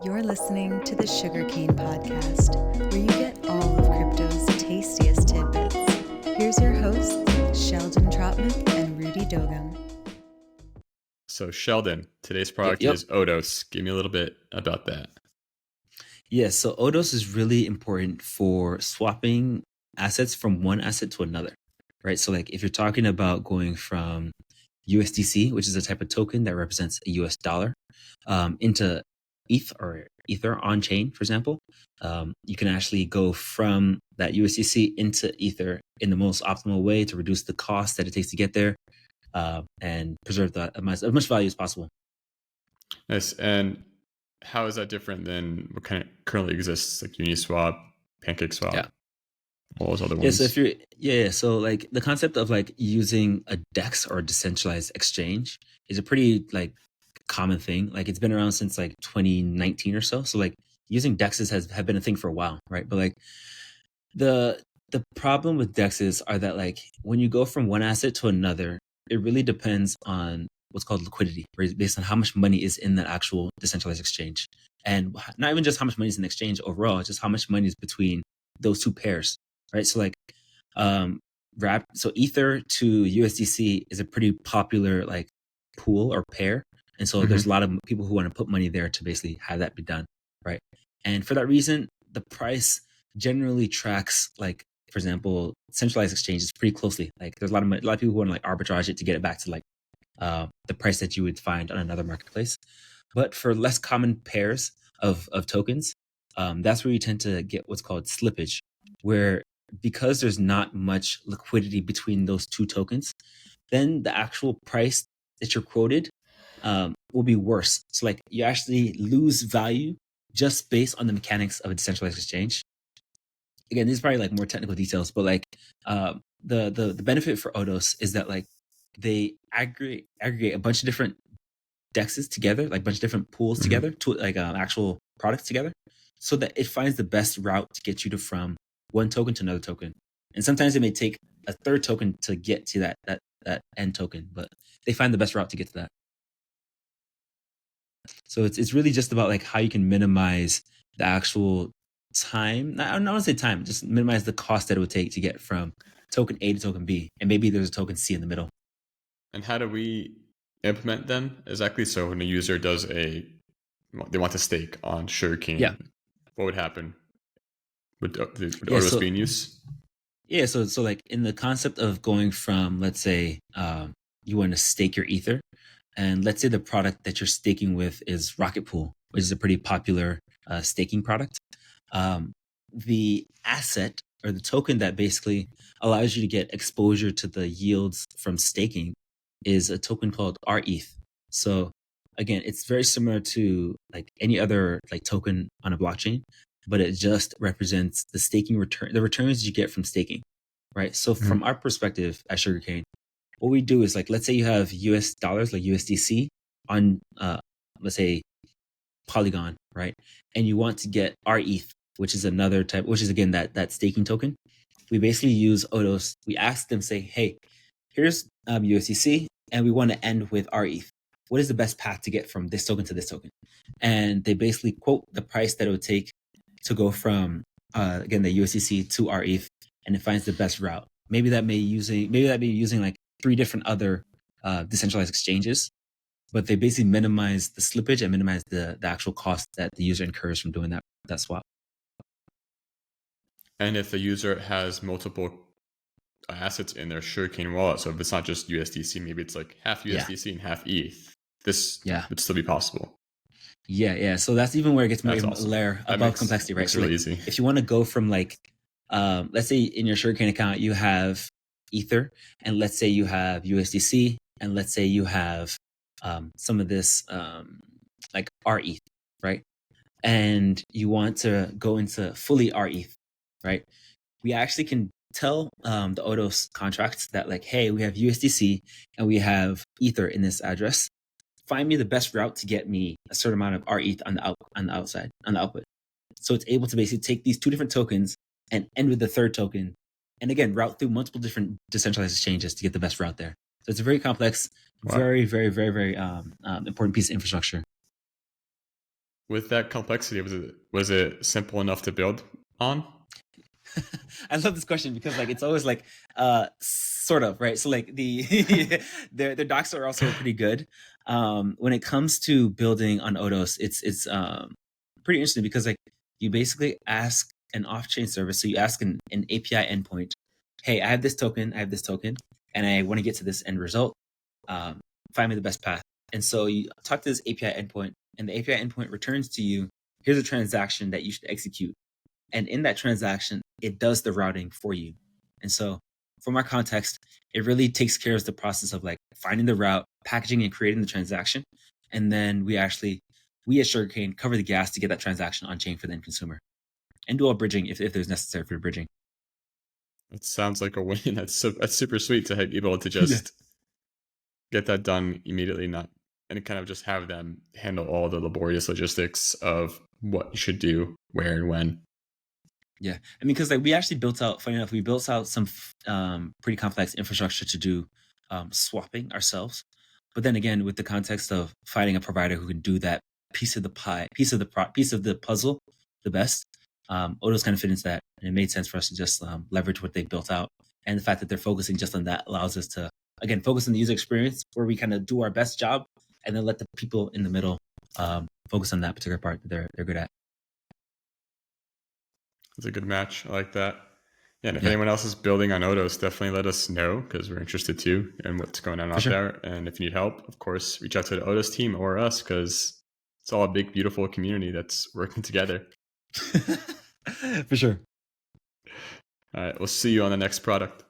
You're listening to the Sugarcane Podcast, where you get all of crypto's tastiest tidbits. Here's your hosts, Sheldon Trotman and Rudy Dogum. So Sheldon, today's product Yep. is Odos. Give me a little bit about that. Yeah, so Odos is really important for swapping assets from one asset to another, right? So like if you're talking about going from USDC, which is a type of token that represents a US dollar, into ETH or Ether on chain, for example, you can actually go from that USDC into Ether in the most optimal way to reduce the cost that it takes to get there, and preserve that as much value as possible. Nice. And how is that different than what kind of currently exists, like Uniswap, PancakeSwap, Yeah. all those other Yeah, ones? so if you're so like the concept of like using a DEX or a decentralized exchange is a pretty like common thing. Like it's been around since like 2019 or so. So like using DEXs have been a thing for a while, right? But like the problem with DEXs are that like when you go from one asset to another, it really depends on what's called liquidity, right? Based on how much money is in that actual decentralized exchange. And not even just how much money is in the exchange overall, just how much money is between those two pairs, right? So like so Ether to USDC is a pretty popular like pool or pair. And so there's a lot of people who want to put money there to basically have that be done, right? And for that reason, the price generally tracks like, for example, centralized exchanges pretty closely. Like there's a lot of people who want to like arbitrage it to get it back to like the price that you would find on another marketplace. But for less common pairs of tokens, that's where you tend to get what's called slippage, where because there's not much liquidity between those two tokens, then the actual price that you're quoted will be worse. So like you actually lose value just based on the mechanics of a decentralized exchange. Again, these are probably like more technical details, but like the benefit for Odos is that like they aggregate a bunch of different DEXs together, like a bunch of different pools together, to like actual products together, so that it finds the best route to get you from one token to another token. And sometimes it may take a third token to get to that end token, but they find the best route to get to that. So it's really just about like how you can minimize the actual time. I don't want to say time, just minimize the cost that it would take to get from token A to token B, and maybe there's a token C in the middle. And how do we implement them exactly? So when a user they want to stake on Sugarcane, Yeah. what would happen? Would Odos be in use? Yeah, so like in the concept of going from, let's say, you want to stake your Ether, and let's say the product that you're staking with is Rocket Pool, which is a pretty popular staking product. The asset or the token that basically allows you to get exposure to the yields from staking is a token called RETH. So again, it's very similar to like any other like token on a blockchain, but it just represents the staking return, the returns you get from staking, right? So from our perspective at Sugarcane, what we do is like, let's say you have US dollars, like USDC on, let's say Polygon, right? And you want to get RETH, which is another type, which is again, that staking token. We basically use Odos. We ask them, say, hey, here's USDC, and we want to end with RETH. What is the best path to get from this token to this token? And they basically quote the price that it would take to go from again the USDC to RETH, and it finds the best route. Maybe that be using like 3 different other decentralized exchanges, but they basically minimize the slippage and minimize the actual cost that the user incurs from doing that swap. And if the user has multiple assets in their Sugarcane wallet, so if it's not just USDC, maybe it's like half USDC and half ETH, this would still be possible. Yeah. So that's even where it gets more That's a awesome. layer above complexity, right? It's So really like, easy. if you want to go from like, let's say in your Sugarcane account, you have Ether, and let's say you have USDC, and let's say you have some of this like RETH, right? And you want to go into fully RETH, right? We actually can tell the Odos contracts that like, hey, we have USDC and we have Ether in this address. Find me the best route to get me a certain amount of RETH on the output. So it's able to basically take these 2 different tokens and end with the third token, and again route through multiple different decentralized exchanges to get the best route there. So it's a very complex, very, very, very, very important piece of infrastructure. With that complexity, was it simple enough to build on? I love this question because like it's always like sort of, right? So like the their docs are also pretty good. When it comes to building on Odos, it's pretty interesting because like you basically ask an off-chain service. So you ask an API endpoint, hey, I have this token, and I want to get to this end result. Find me the best path. And so you talk to this API endpoint, and the API endpoint returns to you, here's a transaction that you should execute. And in that transaction, it does the routing for you. And so from our context, it really takes care of the process of like finding the route, packaging and creating the transaction. And then we at Sugarcane cover the gas to get that transaction on chain for the end consumer and do all bridging if there's necessary for bridging. That sounds like a win. That's super sweet to be able to just get that done immediately, and kind of just have them handle all the laborious logistics of what you should do, where and when. Yeah, I mean, because like we actually built out, funny enough, we built out some pretty complex infrastructure to do swapping ourselves. But then again, with the context of finding a provider who can do that piece of the puzzle the best, Odos kind of fit into that, and it made sense for us to just leverage what they built out, and the fact that they're focusing just on that allows us to again focus on the user experience, where we kind of do our best job, and then let the people in the middle focus on that particular part that they're good at. It's a good match. I like that. Yeah, and if anyone else is building on Odos, definitely let us know because we're interested too in what's going on out there. And if you need help, of course, reach out to the Odos team or us because it's all a big, beautiful community that's working together. For sure. All right, we'll see you on the next product.